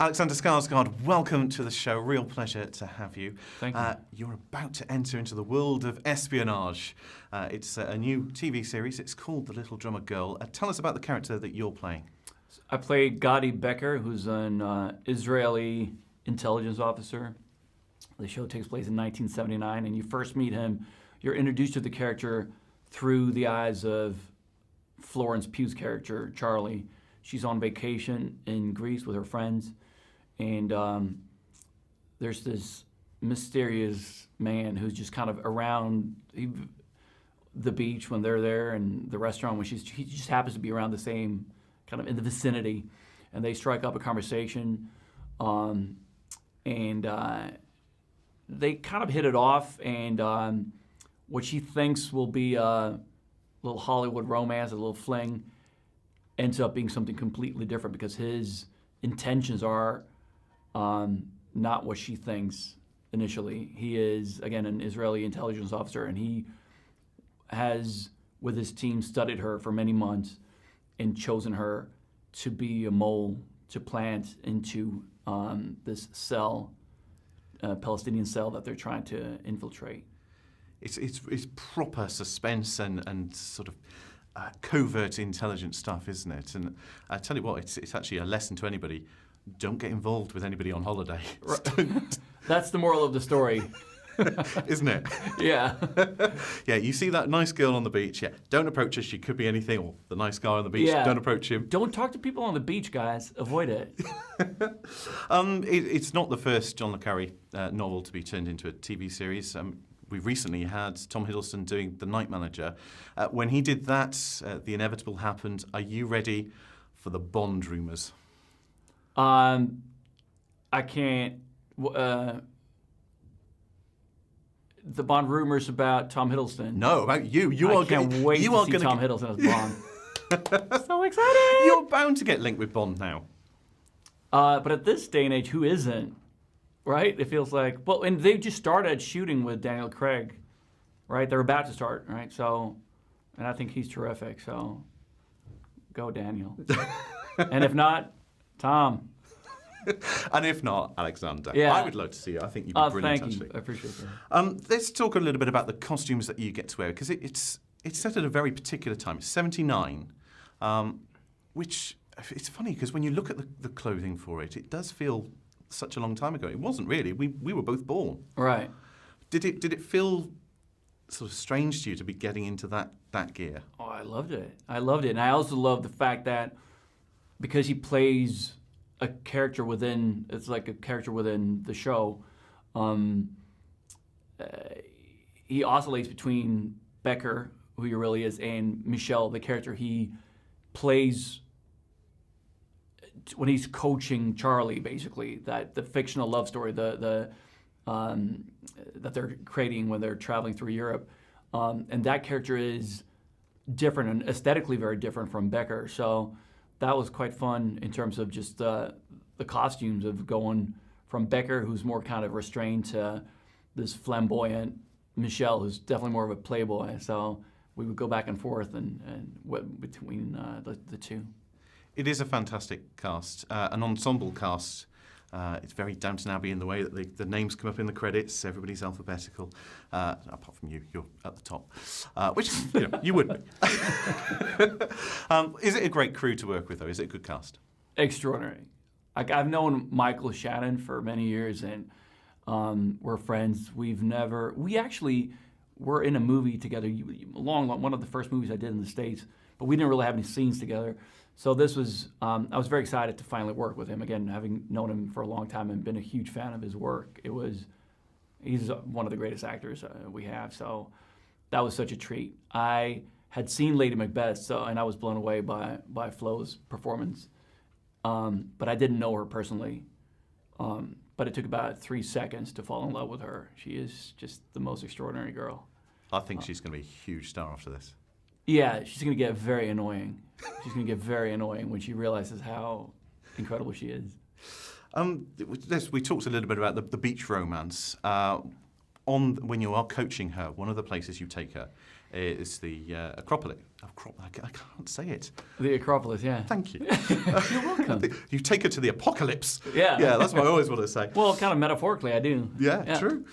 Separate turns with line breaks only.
Alexander Skarsgård, welcome to the show. Real pleasure to have you.
Thank you.
You're about to enter into the world of espionage. It's a new TV series. It's called The Little Drummer Girl. Tell us about the character that you're playing.
I play Gadi Becker, who's an Israeli intelligence officer. The show takes place in 1979, and you first meet him. You're introduced to the character through the eyes of Florence Pugh's character, Charlie. She's on vacation in Greece with her friends, and there's this mysterious man who's just kind of around the beach when they're there, and the restaurant when he just happens to be around the same, kind of in the vicinity, and they strike up a conversation, and they kind of hit it off, and what she thinks will be a little Hollywood romance, a little fling, ends up being something completely different because his intentions are not what she thinks initially. He is, again, an Israeli intelligence officer, and he has, with his team, studied her for many months and chosen her to be a mole to plant into this cell, Palestinian cell that they're trying to infiltrate.
It's proper suspense and sort of covert intelligence stuff, isn't it? And I tell you what, it's actually a lesson to anybody. Don't get involved with anybody on holiday.
That's the moral of the story.
Isn't it?
Yeah.
Yeah, you see that nice girl on the beach, yeah, don't approach her, she could be anything, or the nice guy on the beach,
Yeah.
don't approach him.
Don't talk to people on the beach, guys. Avoid it.
It's not the first John le Carré novel to be turned into a TV series. We recently had Tom Hiddleston doing The Night Manager. When he did that, the inevitable happened. Are you ready for the Bond rumours?
I can't. The Bond rumors about Tom Hiddleston.
No, about you.
I can't wait to see Tom Hiddleston as Bond. So excited!
You're bound to get linked with Bond now.
But at this day and age, who isn't? Right? It feels like, well, and they just started shooting with Daniel Craig, right? They're about to start, right? So, and I think he's terrific. So, go Daniel. And if not, Tom.
And if not, Alexander.
Yeah.
I would love to see you. I think you'd be brilliant,
thank
actually.
you. I appreciate that.
Let's talk a little bit about the costumes that you get to wear, because it's set at a very particular time. It's 79, which, it's funny, because when you look at the clothing for it, it does feel such a long time ago. It wasn't really. We were both born.
Right.
Did it feel sort of strange to you to be getting into that gear?
Oh, I loved it. And I also love the fact that because he plays a character within, it's like a character within the show, he oscillates between Becker, who he really is, and Michelle, the character he plays when he's coaching Charlie, basically, that the fictional love story, that they're creating when they're traveling through Europe, and that character is different and aesthetically very different from Becker. So that was quite fun in terms of just the costumes of going from Becker, who's more kind of restrained, to this flamboyant Michelle, who's definitely more of a playboy. So we would go back and forth and between the two.
It is a fantastic cast, an ensemble cast. It's very Downton Abbey in the way that the names come up in the credits. Everybody's alphabetical, apart from you. You're at the top, which you would be. Is it a great crew to work with, though? Is it a good cast?
Extraordinary. I've known Michael Shannon for many years, and we're friends. We actually were in a movie together, one of the first movies I did in the States, but we didn't really have any scenes together. So this was, I was very excited to finally work with him. Again, having known him for a long time and been a huge fan of his work, he's one of the greatest actors we have. So that was such a treat. I had seen Lady Macbeth, and I was blown away by Flo's performance. But I didn't know her personally. But it took about 3 seconds to fall in love with her. She is just the most extraordinary girl.
I think she's going to be a huge star after this.
Yeah, she's going to get very annoying. She's going to get very annoying when she realizes how incredible she is.
We talked a little bit about the beach romance. when you are coaching her, one of the places you take her is the Acropolis. I can't say it.
The Acropolis, yeah.
Thank you.
You're welcome.
You take her to the apocalypse.
Yeah.
Yeah, that's what I always want to say.
Well, kind of metaphorically, I do.
Yeah, true.